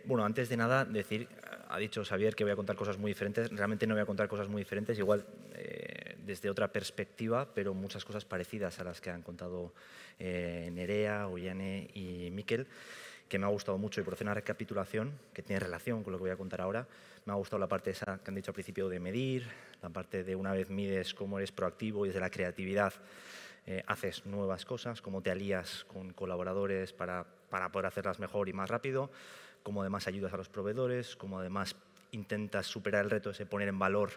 Bueno, antes de nada, decir, ha dicho Xavier que voy a contar cosas muy diferentes. Realmente no voy a contar cosas muy diferentes, igual desde otra perspectiva, pero muchas cosas parecidas a las que han contado Nerea, Ollane y Mikel, que me ha gustado mucho. Y por hacer una recapitulación que tiene relación con lo que voy a contar ahora, me ha gustado la parte esa que han dicho al principio de medir, la parte de una vez mides cómo eres proactivo y desde la creatividad haces nuevas cosas, cómo te alías con colaboradores para poder hacerlas mejor y más rápido, cómo además ayudas a los proveedores, cómo además intentas superar el reto de poner en valor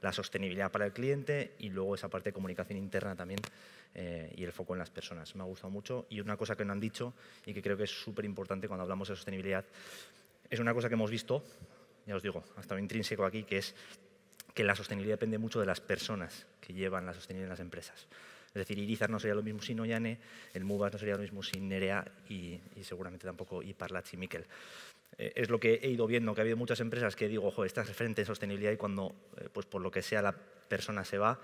la sostenibilidad para el cliente y luego esa parte de comunicación interna también y el foco en las personas. Me ha gustado mucho y una cosa que no han dicho y que creo que es súper importante cuando hablamos de sostenibilidad es una cosa que hemos visto, ya os digo, hasta lo intrínseco aquí, que es que la sostenibilidad depende mucho de las personas que llevan la sostenibilidad en las empresas. Es decir, Irizar no sería lo mismo sin Ollane, el Mubas no sería lo mismo sin Nerea y seguramente tampoco Iparlatz y Mikel. Es lo que he ido viendo, que ha habido muchas empresas que digo, ojo, esta es referente en sostenibilidad y cuando, pues por lo que sea, la persona se va,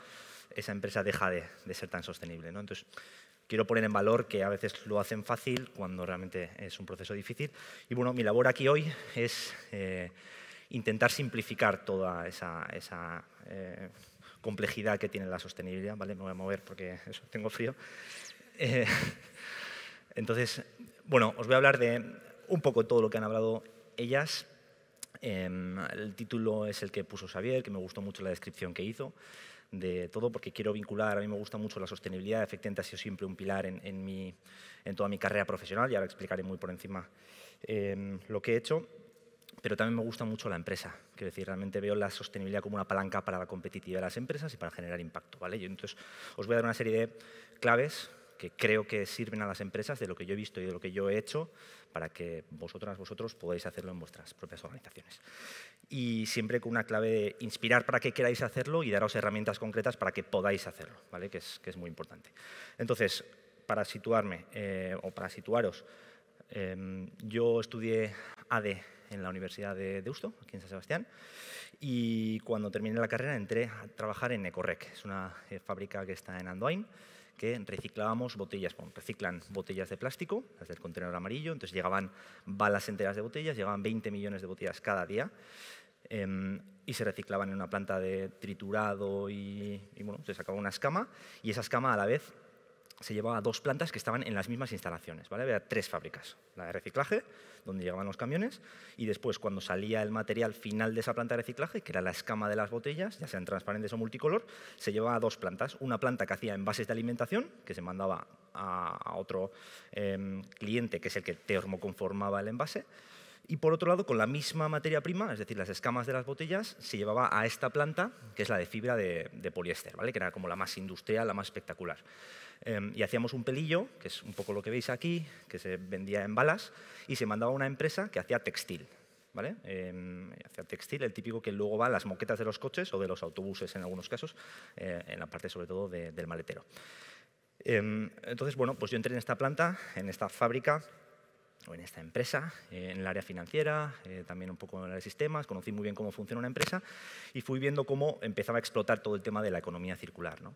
esa empresa deja de ser tan sostenible, ¿no? Entonces, quiero poner en valor que a veces lo hacen fácil cuando realmente es un proceso difícil. Y bueno, mi labor aquí hoy es intentar simplificar toda esa complejidad que tiene la sostenibilidad, ¿vale? Me voy a mover porque eso, tengo frío. Entonces, bueno, os voy a hablar de un poco todo lo que han hablado ellas. El título es el que puso Xavier, que me gustó mucho la descripción que hizo de todo, porque quiero vincular, a mí me gusta mucho la sostenibilidad, efectivamente ha sido siempre un pilar en toda mi carrera profesional y ahora explicaré muy por encima lo que he hecho. Pero también me gusta mucho la empresa. Quiero decir, realmente veo la sostenibilidad como una palanca para la competitividad de las empresas y para generar impacto, ¿vale? Yo, entonces, os voy a dar una serie de claves que creo que sirven a las empresas de lo que yo he visto y de lo que yo he hecho para que vosotros podáis hacerlo en vuestras propias organizaciones. Y siempre con una clave de inspirar para que queráis hacerlo y daros herramientas concretas para que podáis hacerlo, ¿vale? Que es muy importante. Entonces, para situarme o para situaros, yo estudié AD en la Universidad de Deusto, aquí en San Sebastián, y cuando terminé la carrera entré a trabajar en Ecorrec. Es una fábrica que está en Andoain, que reciclábamos botellas, bueno, reciclan botellas de plástico, las del contenedor amarillo, entonces llegaban balas enteras de botellas, llegaban 20 millones de botellas cada día, y se reciclaban en una planta de triturado y bueno, se sacaba una escama, y esa escama a la vez se llevaba a dos plantas que estaban en las mismas instalaciones, ¿vale? Había tres fábricas, la de reciclaje, donde llegaban los camiones, y después, cuando salía el material final de esa planta de reciclaje, que era la escama de las botellas, ya sean transparentes o multicolor, se llevaba a dos plantas. Una planta que hacía envases de alimentación, que se mandaba a otro cliente, que es el que termoconformaba el envase, y por otro lado, con la misma materia prima, es decir, las escamas de las botellas, se llevaba a esta planta, que es la de fibra de poliéster, ¿vale? Que era como la más industrial, la más espectacular. Y hacíamos un pelillo, que es un poco lo que veis aquí, que se vendía en balas, y se mandaba a una empresa que hacía textil, ¿vale? Hacía textil, el típico que luego va a las moquetas de los coches o de los autobuses en algunos casos, en la parte sobre todo del maletero. Entonces, bueno, pues yo entré en esta planta, en esta fábrica, o en esta empresa, en el área financiera, también un poco en el área de sistemas, conocí muy bien cómo funciona una empresa y fui viendo cómo empezaba a explotar todo el tema de la economía circular, ¿no?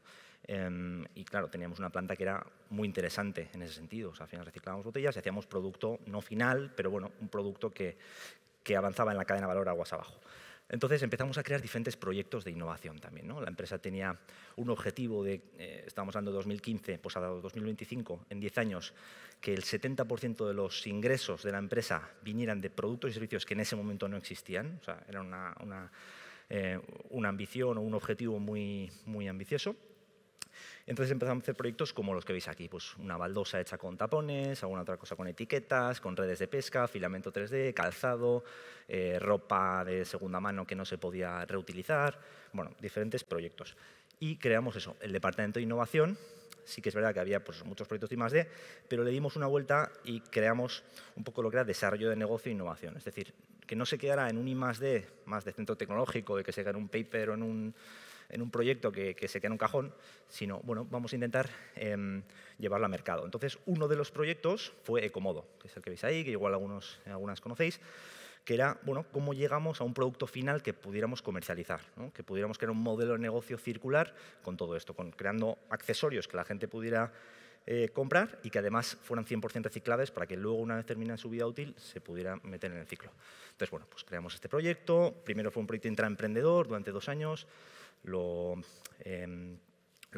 Y claro, teníamos una planta que era muy interesante en ese sentido, o sea, al final reciclábamos botellas y hacíamos producto no final, pero bueno, un producto que avanzaba en la cadena de valor aguas abajo. Entonces empezamos a crear diferentes proyectos de innovación también, ¿no? La empresa tenía un objetivo de, estábamos hablando de 2015, pues a 2025, en 10 años, que el 70% de los ingresos de la empresa vinieran de productos y servicios que en ese momento no existían. O sea, era una ambición o un objetivo muy, muy ambicioso. Entonces empezamos a hacer proyectos como los que veis aquí, pues una baldosa hecha con tapones, alguna otra cosa con etiquetas, con redes de pesca, filamento 3D, calzado, ropa de segunda mano que no se podía reutilizar, bueno, diferentes proyectos. Y creamos eso, el departamento de innovación. Sí que es verdad que había pues, muchos proyectos de I+D, pero le dimos una vuelta y creamos un poco lo que era desarrollo de negocio e innovación. Es decir, que no se quedara en un I+D más de centro tecnológico, de que se quede en un paper o en un proyecto que se quede en un cajón, sino, bueno, vamos a intentar llevarlo a mercado. Entonces, uno de los proyectos fue Ecomodo, que es el que veis ahí, que igual algunas conocéis, que era, bueno, cómo llegamos a un producto final que pudiéramos comercializar, ¿no? Que pudiéramos crear un modelo de negocio circular con todo esto, creando accesorios que la gente pudiera comprar y que además fueran 100% reciclables para que luego, una vez terminen su vida útil, se pudiera meter en el ciclo. Entonces, bueno, pues creamos este proyecto. Primero fue un proyecto intraemprendedor durante 2 años. Lo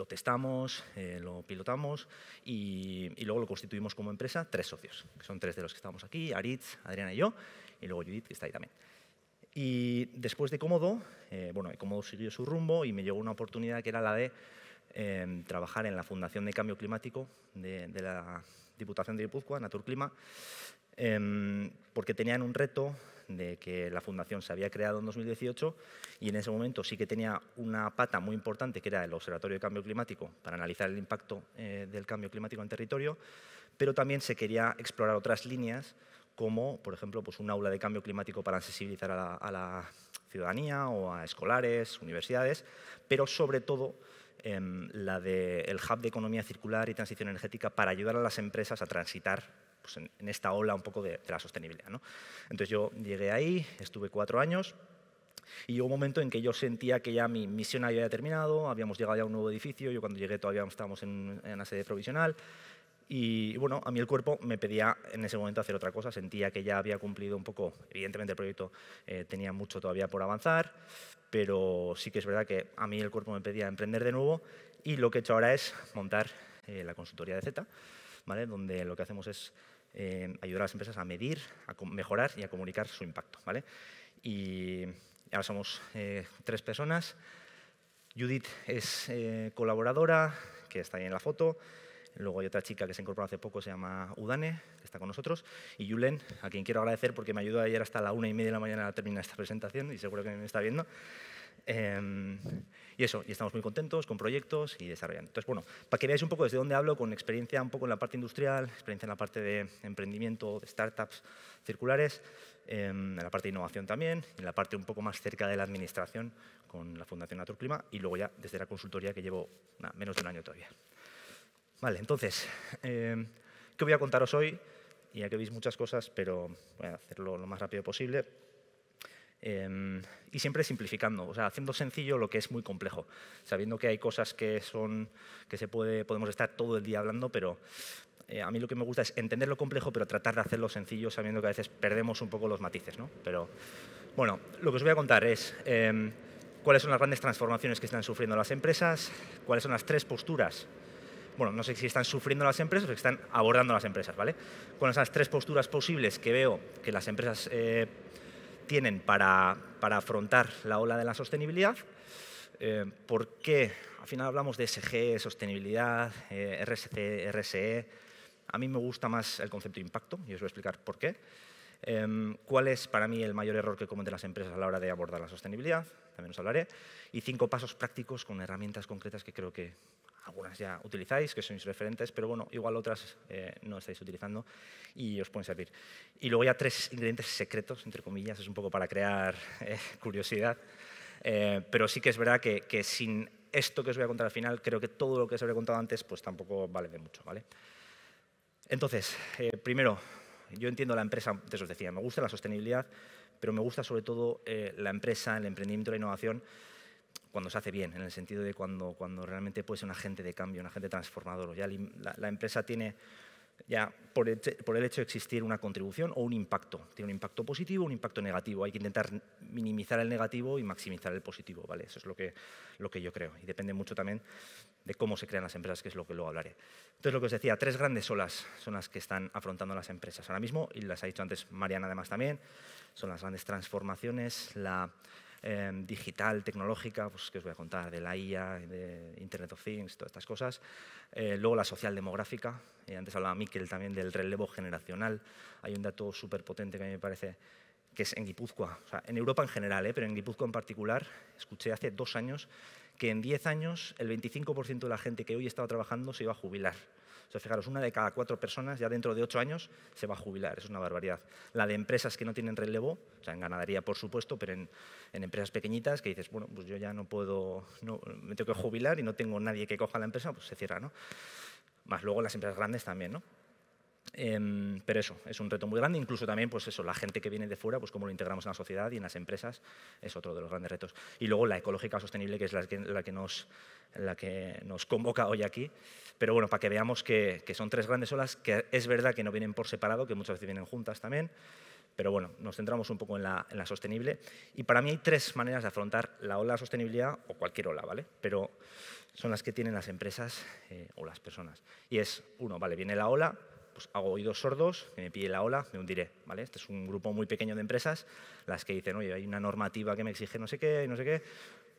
testamos, lo pilotamos y luego lo constituimos como empresa, 3 socios, que son 3 de los que estamos aquí, Aritz, Adriana y yo, y luego Judith, que está ahí también. Y después de Cómodo, Cómodo siguió su rumbo y me llegó una oportunidad que era la de trabajar en la Fundación de Cambio Climático de la Diputación de Guipúzcoa, Naturclima, porque tenían un reto de que la fundación se había creado en 2018 y en ese momento sí que tenía una pata muy importante que era el Observatorio de Cambio Climático para analizar el impacto del cambio climático en territorio, pero también se quería explorar otras líneas como, por ejemplo, pues un aula de cambio climático para sensibilizar a la ciudadanía o a escolares, universidades, pero sobre todo la del hub de economía circular y transición energética para ayudar a las empresas a transitar pues, en esta ola un poco de la sostenibilidad, ¿no? Entonces yo llegué ahí, estuve 4 años y llegó un momento en que yo sentía que ya mi misión había terminado, habíamos llegado ya a un nuevo edificio, yo cuando llegué todavía estábamos en una sede provisional y bueno, a mí el cuerpo me pedía en ese momento hacer otra cosa, sentía que ya había cumplido un poco, evidentemente el proyecto tenía mucho todavía por avanzar, pero sí que es verdad que a mí el cuerpo me pedía emprender de nuevo y lo que he hecho ahora es montar la consultoría de Z, ¿vale? Donde lo que hacemos es ayudar a las empresas a medir, a mejorar y a comunicar su impacto, ¿vale? Y ahora somos 3 personas. Judith es colaboradora, que está ahí en la foto. Luego hay otra chica que se incorporó hace poco, se llama Udane, que está con nosotros. Y Julen, a quien quiero agradecer porque me ayudó ayer hasta la 1:30 de la mañana a terminar esta presentación y seguro que me está viendo. Y eso, y estamos muy contentos con proyectos y desarrollando. Entonces, bueno, para que veáis un poco desde dónde hablo, con experiencia un poco en la parte industrial, experiencia en la parte de emprendimiento, de startups circulares, en la parte de innovación también, en la parte un poco más cerca de la administración con la Fundación Naturclima y luego ya desde la consultoría que llevo menos de un año todavía. Vale, entonces, ¿qué voy a contaros hoy? Ya que veis muchas cosas, pero voy a hacerlo lo más rápido posible. Y siempre simplificando, o sea, haciendo sencillo lo que es muy complejo, sabiendo que hay cosas que podemos estar todo el día hablando, pero a mí lo que me gusta es entender lo complejo, pero tratar de hacerlo sencillo, sabiendo que a veces perdemos un poco los matices, ¿no? Pero, bueno, lo que os voy a contar es cuáles son las grandes transformaciones que están sufriendo las empresas, cuáles son las 3 posturas. Bueno, no sé si están sufriendo las empresas o si están abordando las empresas, ¿vale? Cuáles son las 3 posturas posibles que veo que las empresas tienen para afrontar la ola de la sostenibilidad. ¿Por qué? Al final hablamos de ESG, sostenibilidad, RSC, RSE. A mí me gusta más el concepto de impacto y os voy a explicar por qué. ¿Cuál es para mí el mayor error que cometen las empresas a la hora de abordar la sostenibilidad? También os hablaré. Y 5 pasos prácticos con herramientas concretas que creo que algunas ya utilizáis, que sois referentes, pero bueno, igual otras no estáis utilizando y os pueden servir. Y luego ya 3 ingredientes secretos, entre comillas, es un poco para crear curiosidad, pero sí que es verdad que sin esto que os voy a contar al final, creo que todo lo que os habría contado antes pues tampoco vale de mucho, ¿vale? Entonces, primero, yo entiendo la empresa, te os decía, me gusta la sostenibilidad, pero me gusta sobre todo la empresa, el emprendimiento, la innovación, cuando se hace bien, en el sentido de cuando realmente puede ser un agente de cambio, un agente transformador. Ya la empresa tiene, ya por el hecho de existir, una contribución o un impacto. Tiene un impacto positivo o un impacto negativo. Hay que intentar minimizar el negativo y maximizar el positivo, ¿vale? Eso es lo que yo creo. Y depende mucho también de cómo se crean las empresas, que es lo que luego hablaré. Entonces, lo que os decía, 3 grandes olas son las que están afrontando las empresas ahora mismo, y las ha dicho antes Mariana además también. Son las grandes transformaciones, la digital, tecnológica, pues que os voy a contar, de la IA, de Internet of Things, todas estas cosas. Luego la social demográfica, antes hablaba Miquel también del relevo generacional. Hay un dato súper potente que a mí me parece que es en Guipúzcoa, o sea, en Europa en general, pero en Guipúzcoa en particular, escuché hace 2 años que en 10 años el 25% de la gente que hoy estaba trabajando se iba a jubilar. O sea, fijaros, 1 de cada 4 personas ya dentro de 8 años se va a jubilar, eso es una barbaridad. La de empresas que no tienen relevo, o sea, en ganadería por supuesto, pero en empresas pequeñitas que dices, bueno, pues yo ya no puedo, me tengo que jubilar y no tengo nadie que coja la empresa, pues se cierra, ¿no? Más luego las empresas grandes también, ¿no? Pero eso, es un reto muy grande. Incluso también, pues eso, la gente que viene de fuera, pues cómo lo integramos en la sociedad y en las empresas, es otro de los grandes retos. Y luego la ecológica sostenible, que es la que nos convoca hoy aquí. Pero bueno, para que veamos que son tres grandes olas, que es verdad que no vienen por separado, que muchas veces vienen juntas también. Pero bueno, nos centramos un poco en la sostenible. Y para mí hay tres maneras de afrontar la ola de sostenibilidad, o cualquier ola, ¿vale? Pero son las que tienen las empresas o las personas. Y es, uno, vale, viene la ola, pues hago oídos sordos, que me pille la ola, me hundiré, ¿vale? Este es un grupo muy pequeño de empresas, las que dicen, oye, hay una normativa que me exige no sé qué,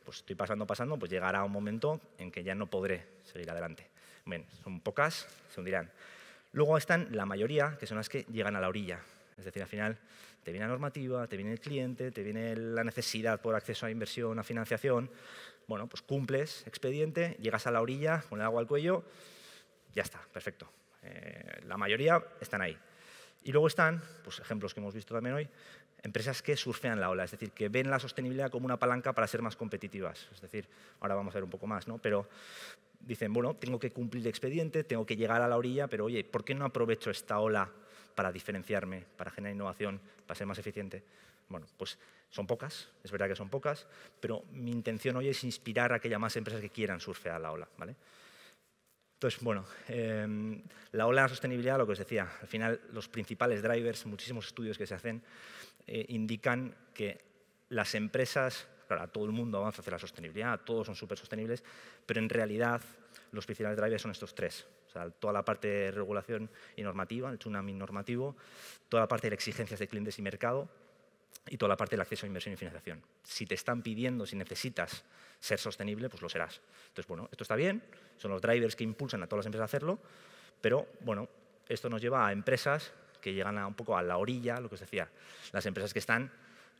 pues estoy pasando, pues llegará un momento en que ya no podré seguir adelante. Bien, son pocas, se hundirán. Luego están la mayoría, que son las que llegan a la orilla. Es decir, al final te viene la normativa, te viene el cliente, te viene la necesidad por acceso a inversión, a financiación. Bueno, pues cumples expediente, llegas a la orilla con el agua al cuello, ya está, perfecto. La mayoría están ahí. Y luego están, pues ejemplos que hemos visto también hoy, empresas que surfean la ola, es decir, que ven la sostenibilidad como una palanca para ser más competitivas. Es decir, ahora vamos a ver un poco más, ¿no? Pero dicen, bueno, tengo que cumplir el expediente, tengo que llegar a la orilla, pero oye, ¿por qué no aprovecho esta ola para diferenciarme, para generar innovación, para ser más eficiente? Bueno, pues son pocas, es verdad que son pocas, pero mi intención hoy es inspirar a aquellas más empresas que quieran surfear la ola, ¿vale? Entonces, bueno, la ola de la sostenibilidad, lo que os decía, al final los principales drivers, muchísimos estudios que se hacen, indican que las empresas, claro, todo el mundo avanza hacia la sostenibilidad, todos son súper sostenibles, pero en realidad los principales drivers son estos tres. O sea, toda la parte de regulación y normativa, el tsunami normativo, toda la parte de exigencias de clientes y mercado, y toda la parte del acceso a inversión y financiación. Si te están pidiendo, si necesitas ser sostenible, pues lo serás. Entonces, bueno, esto está bien, son los drivers que impulsan a todas las empresas a hacerlo, pero, bueno, esto nos lleva a empresas que llegan un poco a la orilla, lo que os decía, las empresas que están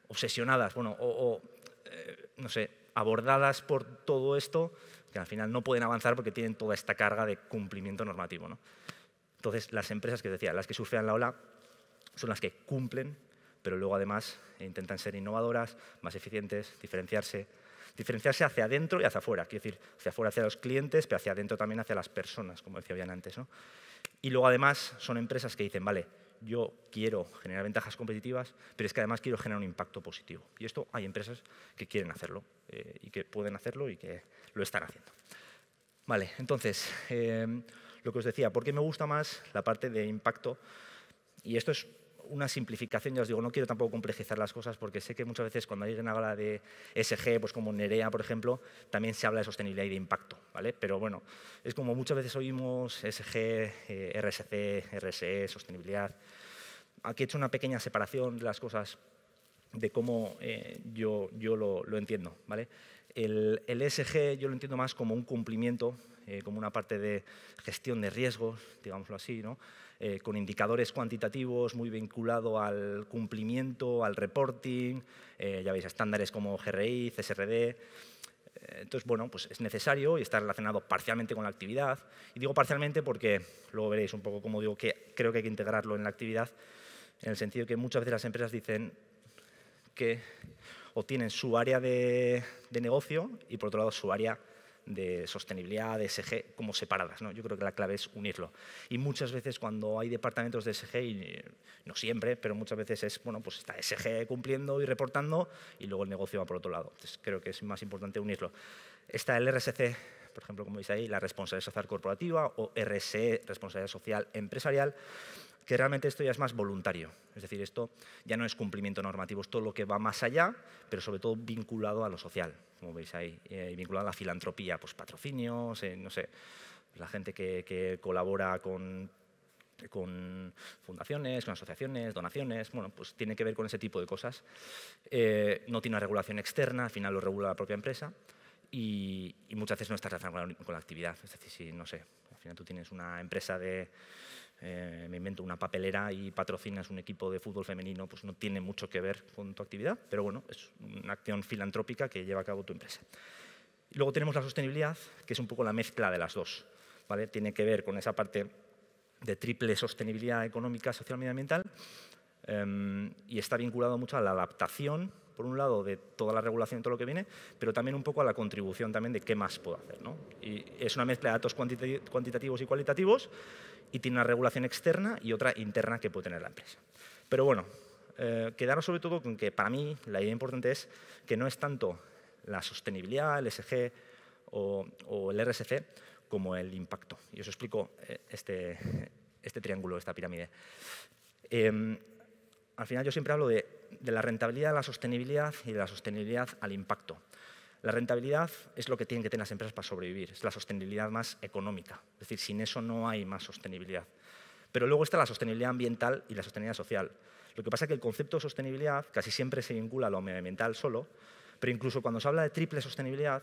obsesionadas, bueno, no sé, abordadas por todo esto, que al final no pueden avanzar porque tienen toda esta carga de cumplimiento normativo, ¿no? Entonces, las empresas que os decía, las que surfean la ola, son las que cumplen, pero luego además intentan ser innovadoras, más eficientes, diferenciarse hacia adentro y hacia afuera. Quiero decir, hacia afuera hacia los clientes, pero hacia adentro también hacia las personas, como decía bien antes, ¿no? Y luego además son empresas que dicen, vale, yo quiero generar ventajas competitivas, pero es que además quiero generar un impacto positivo. Y esto hay empresas que quieren hacerlo y que pueden hacerlo y que lo están haciendo. Vale, entonces, lo que os decía, ¿por qué me gusta más la parte de impacto? Y esto es una simplificación, ya os digo, no quiero tampoco complejizar las cosas porque sé que muchas veces cuando alguien habla de ESG, pues como Nerea, por ejemplo, también se habla de sostenibilidad y de impacto, ¿vale? Pero bueno, es como muchas veces oímos ESG, RSC, RSE, sostenibilidad. Aquí he hecho una pequeña separación de las cosas de cómo yo lo entiendo, ¿vale? El ESG yo lo entiendo más como un cumplimiento, como una parte de gestión de riesgos, digámoslo así, ¿no? Con indicadores cuantitativos muy vinculado al cumplimiento, al reporting, ya veis, estándares como GRI, CSRD. Entonces, bueno, pues es necesario y está relacionado parcialmente con la actividad. Y digo parcialmente porque luego veréis un poco cómo digo que creo que hay que integrarlo en la actividad, en el sentido que muchas veces las empresas dicen que o tienen su área de negocio y, por otro lado, su área de sostenibilidad, de ESG, como separadas, ¿no? Yo creo que la clave es unirlo. Y muchas veces cuando hay departamentos de ESG, y no siempre, pero muchas veces es, bueno, pues está ESG cumpliendo y reportando y luego el negocio va por otro lado. Entonces creo que es más importante unirlo. Está el RSC, por ejemplo, como veis ahí, la responsabilidad social corporativa, o RSE, responsabilidad social empresarial, que realmente esto ya es más voluntario. Es decir, esto ya no es cumplimiento normativo, es todo lo que va más allá, pero sobre todo vinculado a lo social, como veis ahí, vinculado a la filantropía, pues patrocinios, no sé, la gente que colabora con fundaciones, con asociaciones, donaciones, bueno, pues tiene que ver con ese tipo de cosas. No tiene una regulación externa, al final lo regula la propia empresa y muchas veces no está relacionado con la actividad. Es decir, si, no sé, al final tú tienes una empresa de me invento una papelera y patrocinas un equipo de fútbol femenino, pues no tiene mucho que ver con tu actividad, pero bueno, es una acción filantrópica que lleva a cabo tu empresa. Y luego tenemos la sostenibilidad, que es un poco la mezcla de las dos, ¿vale? Tiene que ver con esa parte de triple sostenibilidad económica, social y medioambiental, y está vinculado mucho a la adaptación por un lado, de toda la regulación y todo lo que viene, pero también un poco a la contribución también de qué más puedo hacer, ¿no? Y es una mezcla de datos cuantitativos y cualitativos y tiene una regulación externa y otra interna que puede tener la empresa. Pero bueno, quedaros sobre todo con que para mí la idea importante es que no es tanto la sostenibilidad, el ESG o el RSC como el impacto. Y os explico este triángulo, esta pirámide. Al final yo siempre hablo de la rentabilidad a la sostenibilidad y de la sostenibilidad al impacto. La rentabilidad es lo que tienen que tener las empresas para sobrevivir, es la sostenibilidad más económica. Es decir, sin eso no hay más sostenibilidad. Pero luego está la sostenibilidad ambiental y la sostenibilidad social. Lo que pasa es que el concepto de sostenibilidad casi siempre se vincula a lo medioambiental solo, pero incluso cuando se habla de triple sostenibilidad,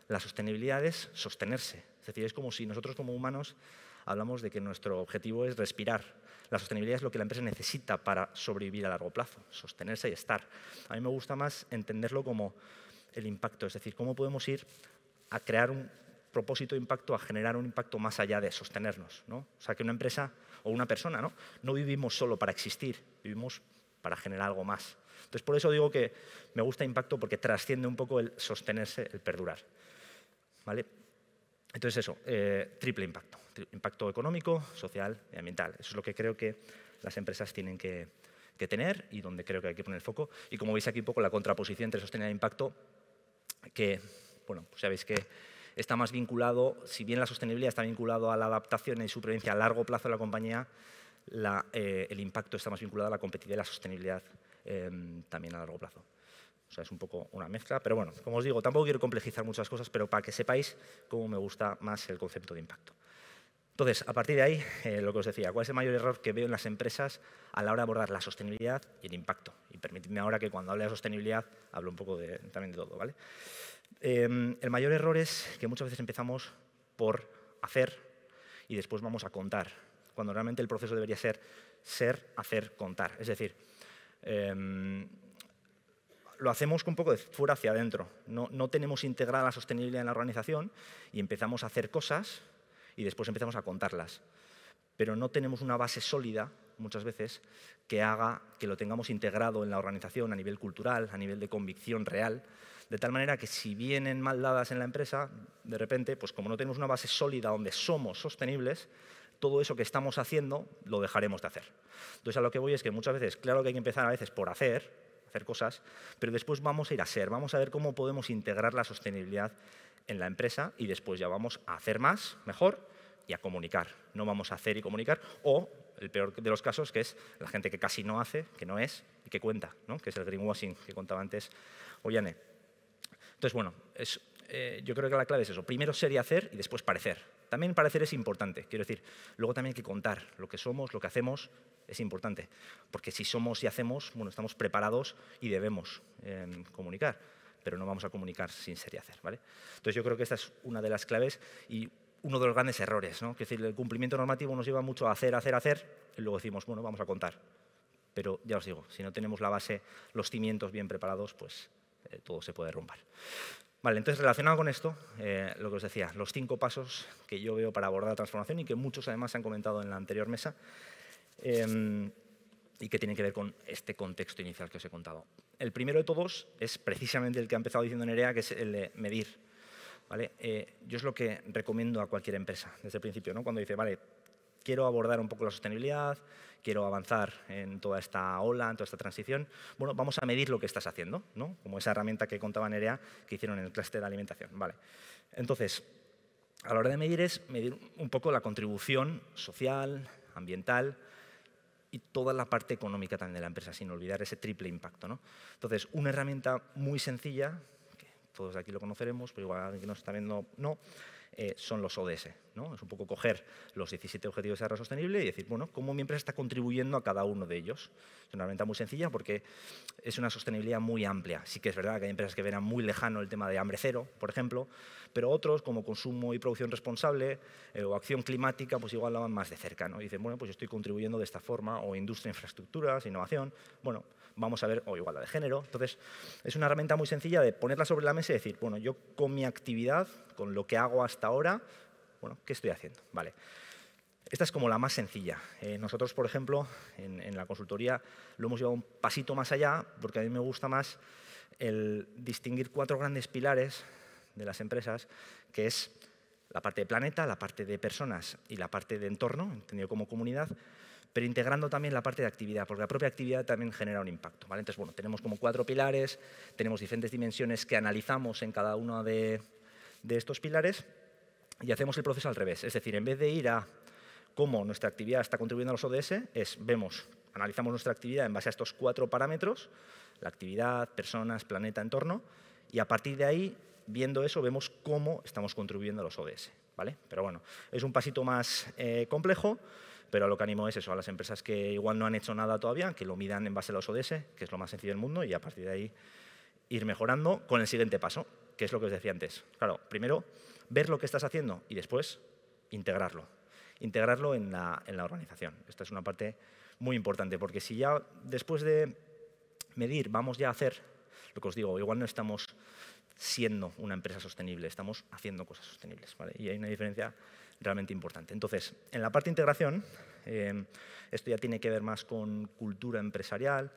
la sostenibilidad es sostenerse. Es decir, es como si nosotros como humanos hablamos de que nuestro objetivo es respirar. La sostenibilidad es lo que la empresa necesita para sobrevivir a largo plazo, sostenerse y estar. A mí me gusta más entenderlo como el impacto, es decir, cómo podemos ir a crear un propósito de impacto, a generar un impacto más allá de sostenernos, ¿no? O sea, que una empresa o una persona, no vivimos solo para existir, vivimos para generar algo más. Entonces, por eso digo que me gusta impacto porque trasciende un poco el sostenerse, el perdurar. ¿Vale? Entonces eso, triple impacto. Impacto económico, social y ambiental. Eso es lo que creo que las empresas tienen que tener y donde creo que hay que poner el foco. Y como veis aquí un poco la contraposición entre sostenibilidad e impacto, que, bueno, pues sabéis que está más vinculado, si bien la sostenibilidad está vinculado a la adaptación y supervivencia a largo plazo de la compañía, el impacto está más vinculado a la competitividad y la sostenibilidad también a largo plazo. O sea, es un poco una mezcla, pero bueno, como os digo, tampoco quiero complejizar muchas cosas, pero para que sepáis cómo me gusta más el concepto de impacto. Entonces, a partir de ahí, lo que os decía, ¿cuál es el mayor error que veo en las empresas a la hora de abordar la sostenibilidad y el impacto? Y permitidme ahora que cuando hable de sostenibilidad hablo un poco también de todo, ¿vale? El mayor error es que muchas veces empezamos por hacer y después vamos a contar, cuando realmente el proceso debería ser, hacer, contar. Es decir, lo hacemos un poco de fuera hacia adentro. No tenemos integrada la sostenibilidad en la organización y empezamos a hacer cosas y después empezamos a contarlas. Pero no tenemos una base sólida, muchas veces, que haga que lo tengamos integrado en la organización a nivel cultural, a nivel de convicción real, de tal manera que si vienen mal dadas en la empresa, de repente, pues como no tenemos una base sólida donde somos sostenibles, todo eso que estamos haciendo lo dejaremos de hacer. Entonces, a lo que voy es que muchas veces, claro que hay que empezar a veces por hacer cosas, pero después vamos a ir a ser, vamos a ver cómo podemos integrar la sostenibilidad en la empresa y después ya vamos a hacer más, mejor y a comunicar. No vamos a hacer y comunicar, o el peor de los casos, que es la gente que casi no hace, que no es y que cuenta, ¿no? Que es el greenwashing que contaba antes Ollane. Entonces, bueno, yo creo que la clave es eso. Primero ser y hacer y después parecer. También parecer es importante, quiero decir. Luego también hay que contar lo que somos, lo que hacemos, es importante. Porque si somos y hacemos, bueno, estamos preparados y debemos comunicar. Pero no vamos a comunicar sin ser y hacer, ¿vale? Entonces yo creo que esta es una de las claves y uno de los grandes errores, ¿no? Es decir, el cumplimiento normativo nos lleva mucho a hacer, y luego decimos, bueno, vamos a contar. Pero ya os digo, si no tenemos la base, los cimientos bien preparados, pues todo se puede derrumbar. Vale, entonces relacionado con esto, lo que os decía, los 5 pasos que yo veo para abordar la transformación y que muchos además se han comentado en la anterior mesa y que tienen que ver con este contexto inicial que os he contado. El primero de todos es precisamente el que ha empezado diciendo Nerea, que es el de medir. ¿Vale? Yo es lo que recomiendo a cualquier empresa desde el principio, ¿no? Cuando dice, vale, quiero abordar un poco la sostenibilidad, quiero avanzar en toda esta ola, en toda esta transición, bueno, vamos a medir lo que estás haciendo, ¿no? Como esa herramienta que contaba Nerea que hicieron en el clúster de alimentación. Vale. Entonces, a la hora de medir es medir un poco la contribución social, ambiental y toda la parte económica también de la empresa, sin olvidar ese triple impacto, ¿no? Entonces, una herramienta muy sencilla, que todos aquí lo conoceremos, pero igual alguien que nos está viendo no, son los ODS, ¿no? Es un poco coger los 17 Objetivos de Desarrollo Sostenible y decir, bueno, ¿cómo mi empresa está contribuyendo a cada uno de ellos? Es una herramienta muy sencilla porque es una sostenibilidad muy amplia. Sí que es verdad que hay empresas que verán muy lejano el tema de hambre cero, por ejemplo, pero otros, como consumo y producción responsable o acción climática, pues igual lo van más de cerca, ¿no? Y dicen, bueno, pues yo estoy contribuyendo de esta forma, o industria, infraestructuras, innovación, bueno, vamos a ver, o igualdad de género. Entonces, es una herramienta muy sencilla de ponerla sobre la mesa y decir, bueno, yo con mi actividad, con lo que hago hasta ahora, bueno, ¿qué estoy haciendo? Vale. Esta es como la más sencilla. Nosotros, por ejemplo, en la consultoría lo hemos llevado un pasito más allá, porque a mí me gusta más el distinguir 4 grandes pilares de las empresas, que es la parte de planeta, la parte de personas y la parte de entorno, entendido como comunidad, pero integrando también la parte de actividad, porque la propia actividad también genera un impacto, ¿vale? Entonces, bueno, tenemos como 4 pilares, tenemos diferentes dimensiones que analizamos en cada uno de estos pilares y hacemos el proceso al revés. Es decir, en vez de ir a cómo nuestra actividad está contribuyendo a los ODS, analizamos nuestra actividad en base a estos 4 parámetros, la actividad, personas, planeta, entorno, y a partir de ahí, viendo eso, vemos cómo estamos contribuyendo a los ODS, ¿vale? Pero bueno, es un pasito más complejo, pero lo que animo es eso, a las empresas que igual no han hecho nada todavía, que lo midan en base a los ODS, que es lo más sencillo del mundo, y a partir de ahí ir mejorando con el siguiente paso, que es lo que os decía antes. Claro, primero, ver lo que estás haciendo y después integrarlo. Integrarlo en la organización. Esta es una parte muy importante, porque si ya después de medir vamos ya a hacer, lo que os digo, igual no estamos siendo una empresa sostenible, estamos haciendo cosas sostenibles, ¿vale? Y hay una diferencia realmente importante. Entonces, en la parte de integración, esto ya tiene que ver más con cultura empresarial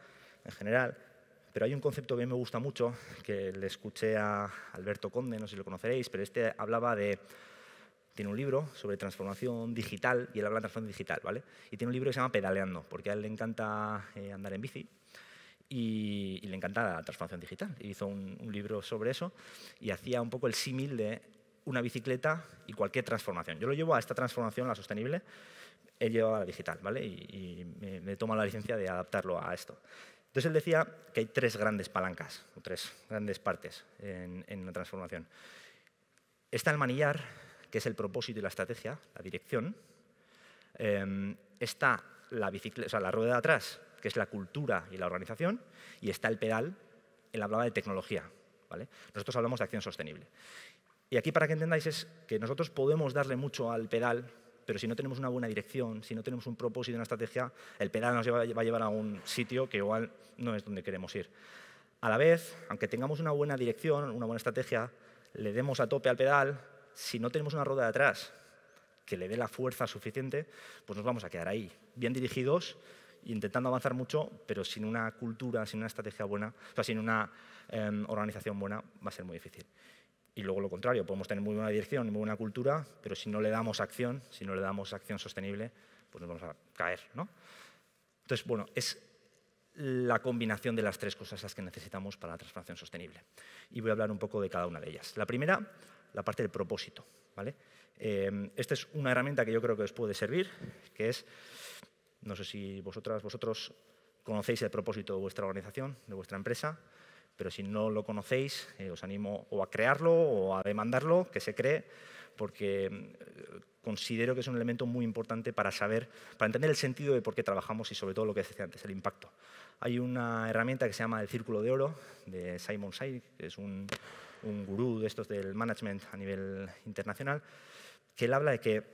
en general, pero hay un concepto que a mí me gusta mucho, que le escuché a Alberto Conde, no sé si lo conoceréis, pero este hablaba de... Tiene un libro sobre transformación digital, y él habla de transformación digital, ¿vale? Y tiene un libro que se llama Pedaleando, porque a él le encanta andar en bici, y le encanta la transformación digital. Hizo un libro sobre eso y hacía un poco el símil de una bicicleta y cualquier transformación. Yo lo llevo a esta transformación, la sostenible, él lleva a la digital, ¿vale? Y me toma la licencia de adaptarlo a esto. Entonces él decía que hay 3 grandes palancas, o 3 grandes partes en una transformación. Está el manillar, que es el propósito y la estrategia, la dirección. Está la bicicleta, o sea, la rueda de atrás, que es la cultura y la organización, y está el pedal, él hablaba de tecnología, ¿vale? Nosotros hablamos de acción sostenible. Y aquí, para que entendáis, es que nosotros podemos darle mucho al pedal, pero si no tenemos una buena dirección, si no tenemos un propósito y una estrategia, el pedal nos va a llevar a un sitio que igual no es donde queremos ir. A la vez, aunque tengamos una buena dirección, una buena estrategia, le demos a tope al pedal, si no tenemos una rueda de atrás que le dé la fuerza suficiente, pues nos vamos a quedar ahí, bien dirigidos, intentando avanzar mucho, pero sin una cultura, sin una estrategia buena, o sea, sin una organización buena, va a ser muy difícil. Y luego lo contrario, podemos tener muy buena dirección, muy buena cultura, pero si no le damos acción, si no le damos acción sostenible, pues nos vamos a caer, ¿no? Entonces, bueno, es la combinación de las 3 cosas las que necesitamos para la transformación sostenible. Y voy a hablar un poco de cada una de ellas. La primera, la parte del propósito, ¿vale? Esta es una herramienta que yo creo que os puede servir, que es, no sé si vosotros conocéis el propósito de vuestra organización, de vuestra empresa, pero si no lo conocéis, os animo o a crearlo o a demandarlo, que se cree, porque considero que es un elemento muy importante para saber, para entender el sentido de por qué trabajamos y sobre todo lo que decía antes, el impacto. Hay una herramienta que se llama el Círculo de Oro, de Simon Sinek, que es un gurú de estos del management a nivel internacional, que él habla de que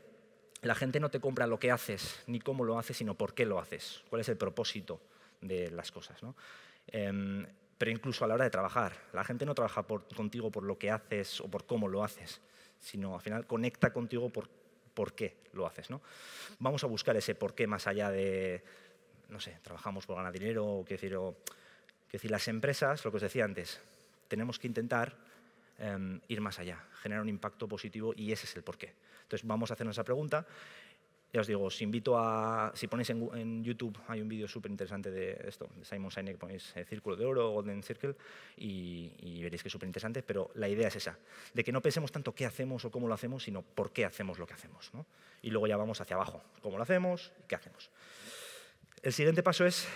la gente no te compra lo que haces ni cómo lo haces, sino por qué lo haces, cuál es el propósito de las cosas, ¿no? Pero incluso a la hora de trabajar, la gente no trabaja contigo por lo que haces o por cómo lo haces, sino al final conecta contigo por qué lo haces, ¿no? Vamos a buscar ese por qué más allá de, no sé, trabajamos por ganar dinero, o quiero decir, las empresas, lo que os decía antes, tenemos que intentar ir más allá, generar un impacto positivo y ese es el porqué. Entonces vamos a hacernos esa pregunta. Ya os digo, os invito a, si ponéis en YouTube, hay un vídeo súper interesante de esto, de Simon Sinek, ponéis Círculo de Oro, Golden Circle, y veréis que es súper interesante, pero la idea es esa, de que no pensemos tanto qué hacemos o cómo lo hacemos, sino por qué hacemos lo que hacemos, ¿no? Y luego ya vamos hacia abajo, cómo lo hacemos y qué hacemos. El siguiente paso es,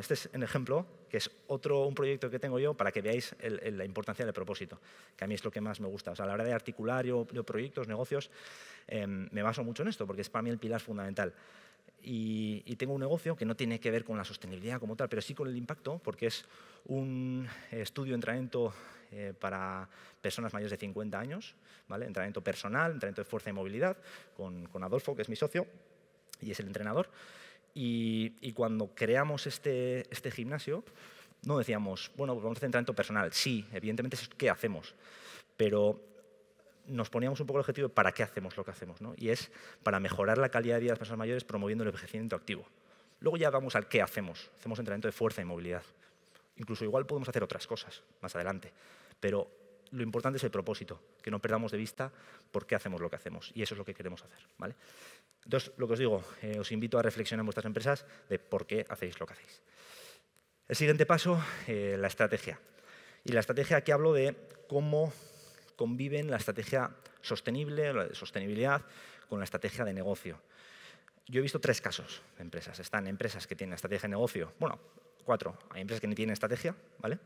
este es un ejemplo, que es un proyecto que tengo yo para que veáis la importancia del propósito, que a mí es lo que más me gusta. O sea, a la hora de articular yo proyectos, negocios, me baso mucho en esto, porque es para mí el pilar fundamental. Y tengo un negocio que no tiene que ver con la sostenibilidad como tal, pero sí con el impacto, porque es un estudio de entrenamiento para personas mayores de 50 años, ¿vale? Entrenamiento personal, entrenamiento de fuerza y movilidad, con Adolfo, que es mi socio, y es el entrenador. Y cuando creamos este gimnasio, no decíamos, bueno, pues vamos a hacer entrenamiento personal. Sí, evidentemente es qué hacemos, pero nos poníamos un poco el objetivo de para qué hacemos lo que hacemos, ¿no? Y es para mejorar la calidad de vida de las personas mayores promoviendo el envejecimiento activo. Luego ya vamos al qué hacemos. Hacemos entrenamiento de fuerza y movilidad. Incluso igual podemos hacer otras cosas más adelante, pero lo importante es el propósito, que no perdamos de vista por qué hacemos lo que hacemos, y eso es lo que queremos hacer, ¿vale? Entonces, lo que os digo, os invito a reflexionar en vuestras empresas de por qué hacéis lo que hacéis. El siguiente paso, la estrategia. Y la estrategia, aquí hablo de cómo conviven la estrategia sostenible, la de sostenibilidad, con la estrategia de negocio. Yo he visto 3 casos de empresas. Están empresas que tienen estrategia de negocio, bueno, 4. Hay empresas que ni tienen estrategia, ¿vale?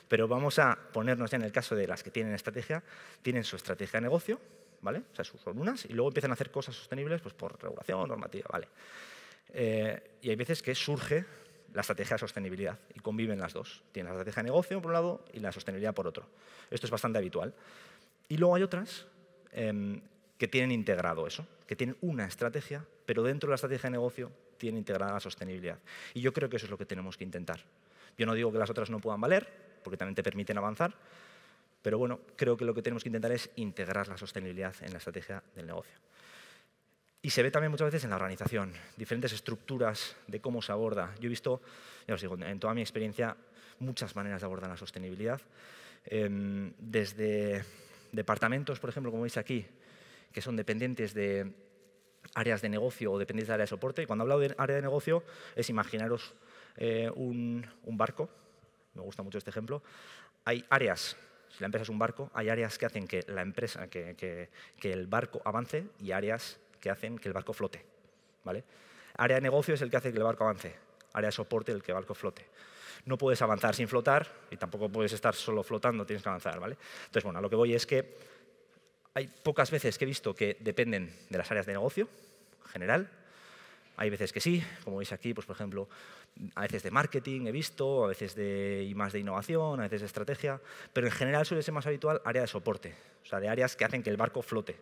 Pero vamos a ponernos ya en el caso de las que tienen estrategia, tienen su estrategia de negocio, ¿vale? O sea, sus columnas, y luego empiezan a hacer cosas sostenibles pues, por regulación, normativa, ¿vale? Y hay veces que surge la estrategia de sostenibilidad y conviven las dos. Tienen la estrategia de negocio por un lado y la sostenibilidad por otro. Esto es bastante habitual. Y luego hay otras que tienen integrado eso, que tienen una estrategia, pero dentro de la estrategia de negocio tienen integrada la sostenibilidad. Y yo creo que eso es lo que tenemos que intentar. Yo no digo que las otras no puedan valer, porque también te permiten avanzar, pero bueno, creo que lo que tenemos que intentar es integrar la sostenibilidad en la estrategia del negocio. Y se ve también muchas veces en la organización, diferentes estructuras de cómo se aborda. Yo he visto, ya os digo, en toda mi experiencia, muchas maneras de abordar la sostenibilidad. Desde departamentos, por ejemplo, como veis aquí, que son dependientes de áreas de negocio o dependientes de área de soporte. Y cuando hablo de área de negocio es imaginaros un barco. Me gusta mucho este ejemplo. Hay áreas, si la empresa es un barco, hay áreas que hacen que la empresa, que el barco avance y áreas que hacen que el barco flote, ¿vale? Área de negocio es el que hace que el barco avance, área de soporte el que el barco flote. No puedes avanzar sin flotar y tampoco puedes estar solo flotando, tienes que avanzar, ¿vale? Entonces, bueno, a lo que voy es que hay pocas veces que he visto que dependen de las áreas de negocio, en general. Hay veces que sí, como veis aquí, pues por ejemplo, a veces de marketing he visto, a veces de más de innovación, a veces de estrategia, pero en general suele ser más habitual área de soporte, o sea, de áreas que hacen que el barco flote.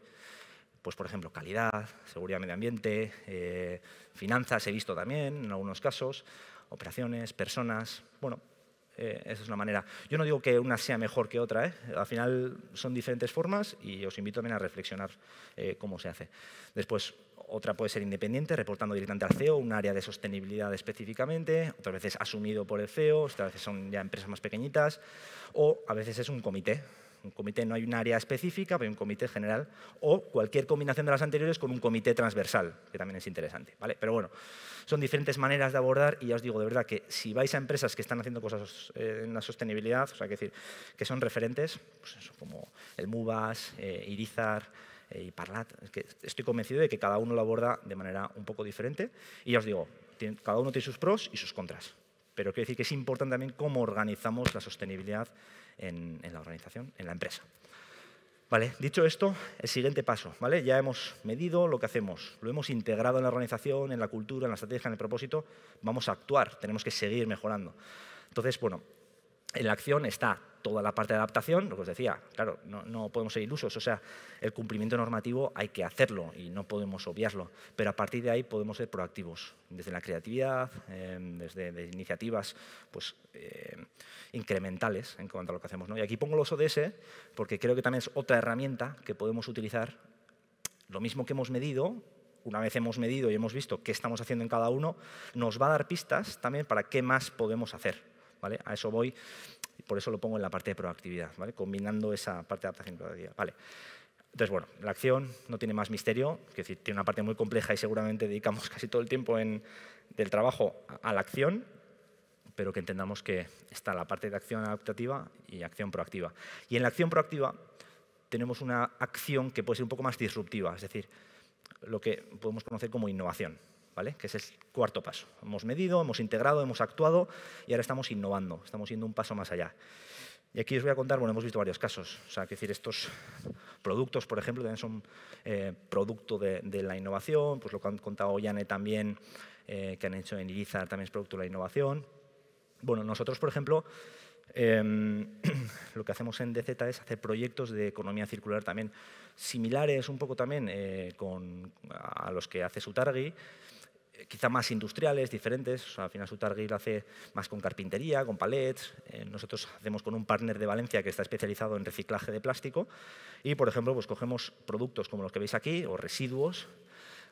Pues por ejemplo, calidad, seguridad medio ambiente, finanzas he visto también en algunos casos, operaciones, personas, bueno, esa es una manera. Yo no digo que una sea mejor que otra, al final son diferentes formas y os invito también a reflexionar cómo se hace. Después, otra puede ser independiente, reportando directamente al CEO, un área de sostenibilidad específicamente, otras veces asumido por el CEO, otras veces son ya empresas más pequeñitas, o a veces es un comité. Un comité no hay un área específica, pero hay un comité general, o cualquier combinación de las anteriores con un comité transversal, que también es interesante, ¿vale? Pero bueno, son diferentes maneras de abordar y ya os digo, de verdad, que si vais a empresas que están haciendo cosas en la sostenibilidad, o sea, que son referentes, pues eso, como el MUBAS, Irizar y Parlat, es que estoy convencido de que cada uno lo aborda de manera un poco diferente y ya os digo, cada uno tiene sus pros y sus contras. Pero quiero decir que es importante también cómo organizamos la sostenibilidad en la organización, en la empresa. Vale, dicho esto, el siguiente paso, ¿vale? Ya hemos medido lo que hacemos, lo hemos integrado en la organización, en la cultura, en la estrategia, en el propósito, vamos a actuar, tenemos que seguir mejorando. Entonces, bueno, en la acción está toda la parte de adaptación, lo que os decía, claro, no podemos ser ilusos, o sea, el cumplimiento normativo hay que hacerlo y no podemos obviarlo, pero a partir de ahí podemos ser proactivos, desde la creatividad, desde iniciativas pues, incrementales en cuanto a lo que hacemos, ¿no? Y aquí pongo los ODS porque creo que también es otra herramienta que podemos utilizar, lo mismo que hemos medido. Una vez hemos medido y hemos visto qué estamos haciendo en cada uno, nos va a dar pistas también para qué más podemos hacer, ¿vale? A eso voy y por eso lo pongo en la parte de proactividad, ¿vale? Combinando esa parte de adaptación y proactividad, ¿vale? Entonces, bueno, la acción no tiene más misterio, es decir, tiene una parte muy compleja y seguramente dedicamos casi todo el tiempo del trabajo a la acción, pero que entendamos que está la parte de acción adaptativa y acción proactiva. Y en la acción proactiva tenemos una acción que puede ser un poco más disruptiva, es decir, lo que podemos conocer como innovación, ¿vale? Que es el cuarto paso. Hemos medido, hemos integrado, hemos actuado y ahora estamos innovando, estamos yendo un paso más allá. Y aquí os voy a contar, bueno, hemos visto varios casos. O sea, es decir, estos productos, por ejemplo, también son producto de la innovación, pues lo que han contado Yane también, que han hecho en Irizar, también es producto de la innovación. Bueno, nosotros, por ejemplo, lo que hacemos en DZ es hacer proyectos de economía circular también similares un poco también a los que hace Sutargi, quizá más industriales, diferentes. O sea, al final Sutargir hace más con carpintería, con palets. Nosotros hacemos con un partner de Valencia que está especializado en reciclaje de plástico. Y, por ejemplo, pues cogemos productos como los que veis aquí, o residuos,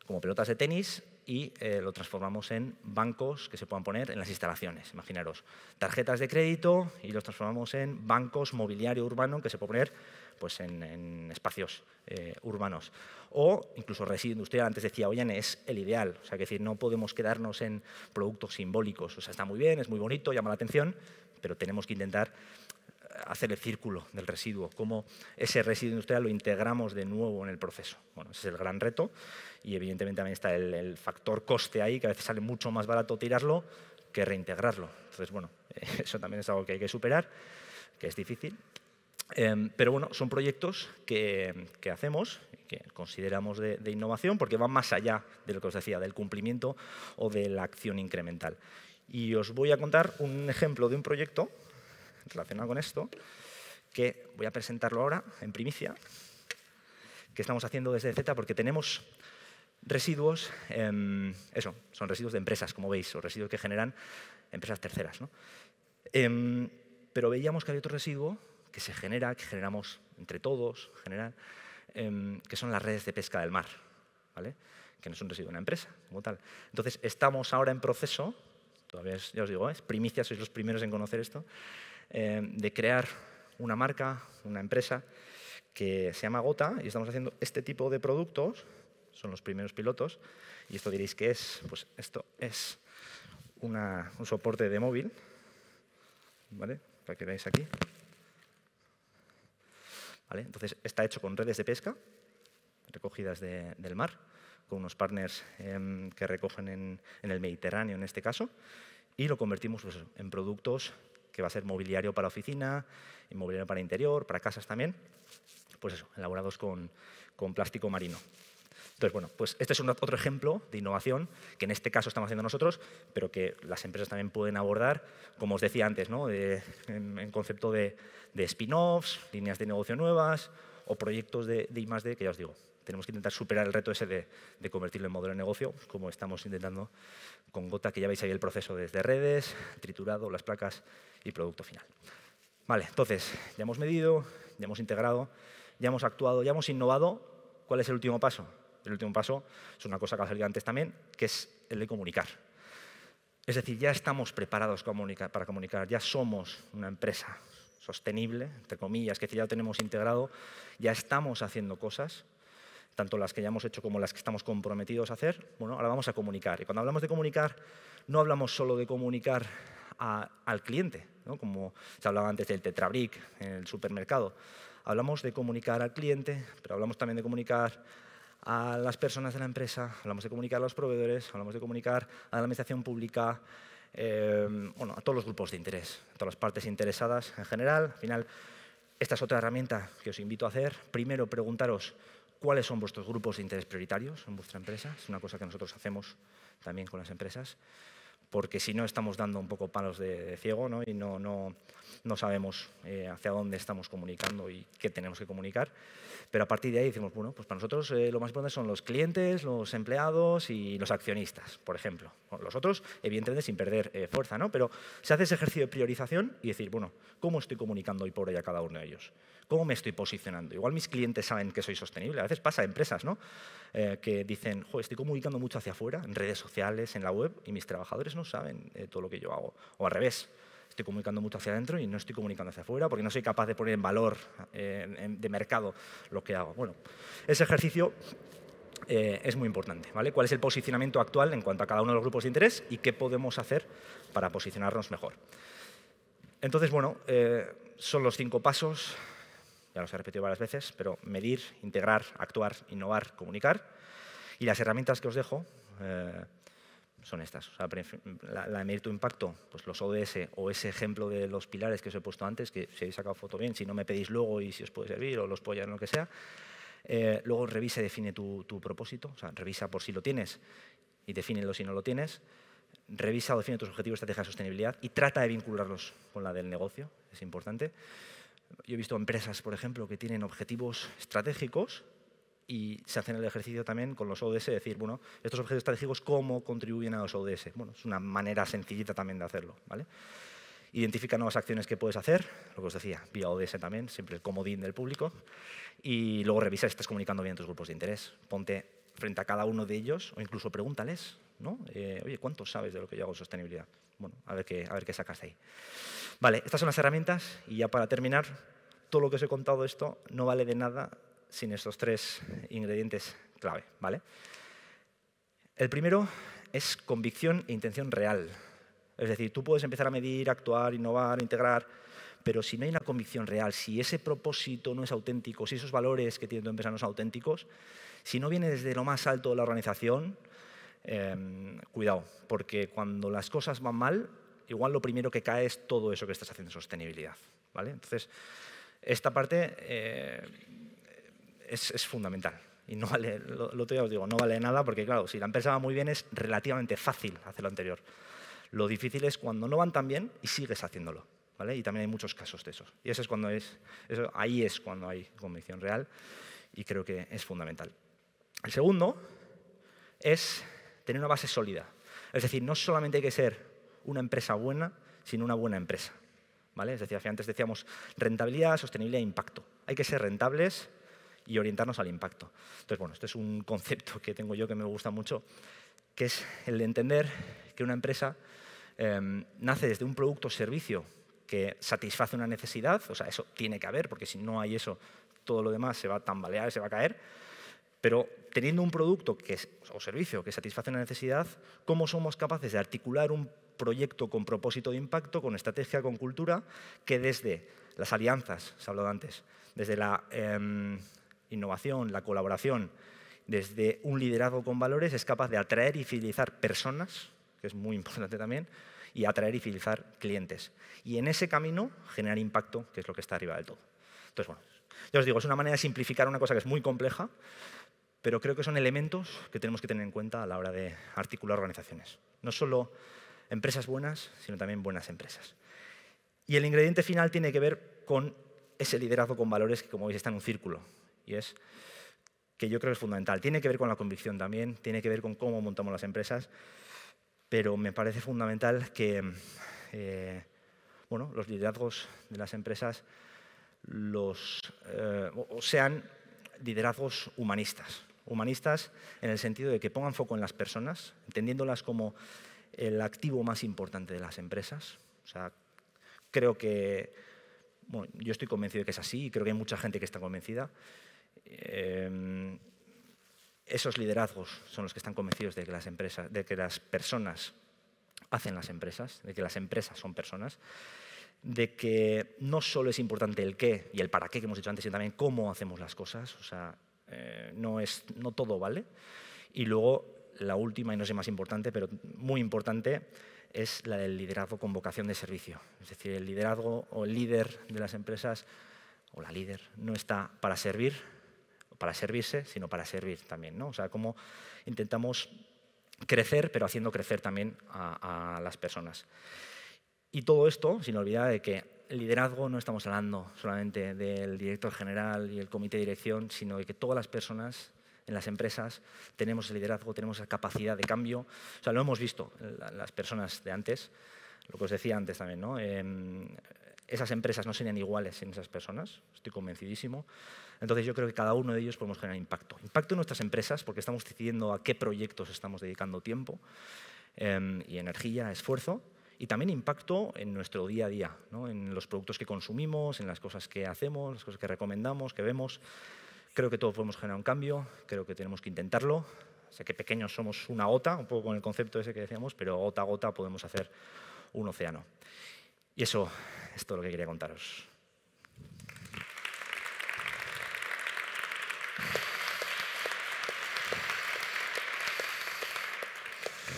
como pelotas de tenis, y lo transformamos en bancos que se puedan poner en las instalaciones. Imaginaros, tarjetas de crédito y los transformamos en bancos, mobiliario urbano que se puede poner pues, en espacios urbanos. O incluso residuo industrial, antes decía Ollane, es el ideal. O sea, que decir, no podemos quedarnos en productos simbólicos. O sea, está muy bien, es muy bonito, llama la atención, pero tenemos que intentar hacer el círculo del residuo, cómo ese residuo industrial lo integramos de nuevo en el proceso. Bueno, ese es el gran reto y evidentemente también está el factor coste ahí, que a veces sale mucho más barato tirarlo que reintegrarlo. Entonces, bueno, eso también es algo que hay que superar, que es difícil. Pero bueno, son proyectos que hacemos, que consideramos de innovación, porque van más allá de lo que os decía, del cumplimiento o de la acción incremental. Y os voy a contar un ejemplo de un proyecto relacionado con esto, que voy a presentarlo ahora en primicia, que estamos haciendo desde Z, porque tenemos residuos, eso, son residuos de empresas, como veis, o residuos que generan empresas terceras, ¿no? Pero veíamos que había otro residuo que se genera, que generamos entre todos, que son las redes de pesca del mar, ¿vale? Que no es un residuo de una empresa como tal. Entonces, estamos ahora en proceso, todavía ya os digo, es primicia, sois los primeros en conocer esto, de crear una marca, una empresa que se llama Gota y estamos haciendo este tipo de productos, son los primeros pilotos, y esto diréis que es, pues esto es un soporte de móvil, ¿vale? Para que veáis aquí. ¿Vale? Entonces, está hecho con redes de pesca recogidas del mar, con unos partners que recogen en el Mediterráneo en este caso, y lo convertimos pues, en productos que va a ser mobiliario para oficina, mobiliario para interior, para casas también, pues eso, elaborados con plástico marino. Entonces, bueno, pues este es otro ejemplo de innovación que en este caso estamos haciendo nosotros, pero que las empresas también pueden abordar, como os decía antes, ¿no? En concepto de spin-offs, líneas de negocio nuevas o proyectos de I+D, que ya os digo, tenemos que intentar superar el reto ese de convertirlo en modelo de negocio, como estamos intentando con Gota, que ya veis ahí el proceso desde redes, triturado, las placas y producto final. Vale, entonces, ya hemos medido, ya hemos integrado, ya hemos actuado, ya hemos innovado. ¿Cuál es el último paso? El último paso es una cosa que ha salido antes también, que es el de comunicar. Es decir, ya estamos preparados para comunicar, ya somos una empresa sostenible, entre comillas, que ya lo tenemos integrado, ya estamos haciendo cosas, tanto las que ya hemos hecho como las que estamos comprometidos a hacer. Bueno, ahora vamos a comunicar. Y cuando hablamos de comunicar, no hablamos solo de comunicar al cliente, ¿no? Como se hablaba antes del Tetrabric en el supermercado. Hablamos de comunicar al cliente, pero hablamos también de comunicar a las personas de la empresa, hablamos de comunicar a los proveedores, hablamos de comunicar a la administración pública, bueno, a todos los grupos de interés, a todas las partes interesadas en general. Al final, esta es otra herramienta que os invito a hacer. Primero, preguntaros cuáles son vuestros grupos de interés prioritarios en vuestra empresa. Es una cosa que nosotros hacemos también con las empresas, porque si no estamos dando un poco palos de ciego, ¿no? Y no sabemos hacia dónde estamos comunicando y qué tenemos que comunicar. Pero a partir de ahí decimos, bueno, pues para nosotros lo más importante son los clientes, los empleados y los accionistas, por ejemplo. Bueno, los otros, evidentemente, sin perder fuerza, ¿no? Pero se hace ese ejercicio de priorización y decir, bueno, ¿cómo estoy comunicando hoy por hoy a cada uno de ellos? ¿Cómo me estoy posicionando? Igual mis clientes saben que soy sostenible. A veces pasa en empresas, ¿no? Que dicen, joder, estoy comunicando mucho hacia afuera, en redes sociales, en la web, y mis trabajadores no saben todo lo que yo hago. O al revés, estoy comunicando mucho hacia adentro y no estoy comunicando hacia afuera porque no soy capaz de poner en valor de mercado lo que hago. Bueno, ese ejercicio es muy importante, ¿vale? ¿Cuál es el posicionamiento actual en cuanto a cada uno de los grupos de interés y qué podemos hacer para posicionarnos mejor? Entonces, bueno, son los 5 pasos. Ya los he repetido varias veces, pero medir, integrar, actuar, innovar, comunicar. Y las herramientas que os dejo son estas. O sea, la de medir tu impacto, pues los ODS o ese ejemplo de los pilares que os he puesto antes, que si habéis sacado foto bien, si no me pedís luego y si os puede servir o los puedo llevar en lo que sea. Luego revisa y define tu propósito. O sea, revisa por si lo tienes y defínelo si no lo tienes. Revisa o define tus objetivos de estrategia de sostenibilidad y trata de vincularlos con la del negocio. Es importante. Yo he visto empresas, por ejemplo, que tienen objetivos estratégicos y se hacen el ejercicio también con los ODS, decir, bueno, estos objetivos estratégicos, ¿cómo contribuyen a los ODS? Bueno, es una manera sencillita también de hacerlo, ¿vale? Identifica nuevas acciones que puedes hacer, lo que os decía, vía ODS también, siempre el comodín del público, y luego revisa si estás comunicando bien en tus grupos de interés. Ponte frente a cada uno de ellos o incluso pregúntales, ¿no? Oye, ¿cuánto sabes de lo que yo hago en sostenibilidad? Bueno, a ver qué sacas de ahí. Vale, estas son las herramientas y ya para terminar, todo lo que os he contado esto no vale de nada sin estos 3 ingredientes clave, ¿vale? El primero es convicción e intención real. Es decir, tú puedes empezar a medir, actuar, innovar, integrar, pero si no hay una convicción real, si ese propósito no es auténtico, si esos valores que tiene tu empresa no son auténticos, si no viene desde lo más alto de la organización, cuidado, porque cuando las cosas van mal, igual lo primero que cae es todo eso que estás haciendo en sostenibilidad, ¿vale? Entonces, esta parte es fundamental. Y no vale, lo otro ya os digo, no vale nada porque, claro, si la empresa va muy bien es relativamente fácil hacer lo anterior. Lo difícil es cuando no van tan bien y sigues haciéndolo, ¿vale? Y también hay muchos casos de esos. Y ahí es cuando hay convicción real y creo que es fundamental. El segundo es tener una base sólida. Es decir, no solamente hay que ser una empresa buena, sino una buena empresa, ¿vale? Es decir, antes decíamos rentabilidad, sostenibilidad e impacto. Hay que ser rentables y orientarnos al impacto. Entonces, bueno, este es un concepto que tengo yo que me gusta mucho, que es el de entender que una empresa nace desde un producto o servicio que satisface una necesidad, o sea, eso tiene que haber, porque si no hay eso, todo lo demás se va a tambalear, se va a caer, pero teniendo un producto o servicio que satisface una necesidad, ¿cómo somos capaces de articular un proyecto con propósito de impacto, con estrategia, con cultura, que desde las alianzas, se ha hablado antes, desde la innovación, la colaboración, desde un liderazgo con valores, es capaz de atraer y fidelizar personas, que es muy importante también, y atraer y fidelizar clientes. Y en ese camino generar impacto, que es lo que está arriba del todo. Entonces, bueno, ya os digo, es una manera de simplificar una cosa que es muy compleja, pero creo que son elementos que tenemos que tener en cuenta a la hora de articular organizaciones. No solo empresas buenas, sino también buenas empresas. Y el ingrediente final tiene que ver con ese liderazgo con valores que, como veis, está en un círculo. Y es que yo creo que es fundamental. Tiene que ver con la convicción también, tiene que ver con cómo montamos las empresas, pero me parece fundamental que los liderazgos de las empresas sean liderazgos humanistas. Humanistas en el sentido de que pongan foco en las personas, entendiéndolas como el activo más importante de las empresas. O sea, creo que, yo estoy convencido de que es así y creo que hay mucha gente que está convencida. Esos liderazgos son los que están convencidos de que las personas hacen las empresas, de que las empresas son personas, de que no solo es importante el qué y el para qué que hemos dicho antes, sino también cómo hacemos las cosas. O sea, no todo vale. Y luego, la última, y no sé más importante, pero muy importante, es la del liderazgo con vocación de servicio. Es decir, el liderazgo o el líder de las empresas, o la líder, no está para servir, para servirse, sino para servir también, ¿no? O sea, cómo intentamos crecer, pero haciendo crecer también a las personas. Y todo esto, sin olvidar de que el liderazgo no estamos hablando solamente del director general y el comité de dirección, sino de que todas las personas en las empresas tenemos el liderazgo, tenemos la capacidad de cambio. O sea, lo hemos visto las personas de antes, lo que os decía antes también, ¿no? Esas empresas no serían iguales sin esas personas, estoy convencidísimo. Entonces yo creo que cada uno de ellos podemos generar impacto. Impacto en nuestras empresas porque estamos decidiendo a qué proyectos estamos dedicando tiempo y energía, esfuerzo. Y también impacto en nuestro día a día, ¿no? En los productos que consumimos, en las cosas que hacemos, las cosas que recomendamos, que vemos. Creo que todos podemos generar un cambio, creo que tenemos que intentarlo. Sé que pequeños somos una gota, un poco con el concepto ese que decíamos, pero gota a gota podemos hacer un océano. Y eso es todo lo que quería contaros.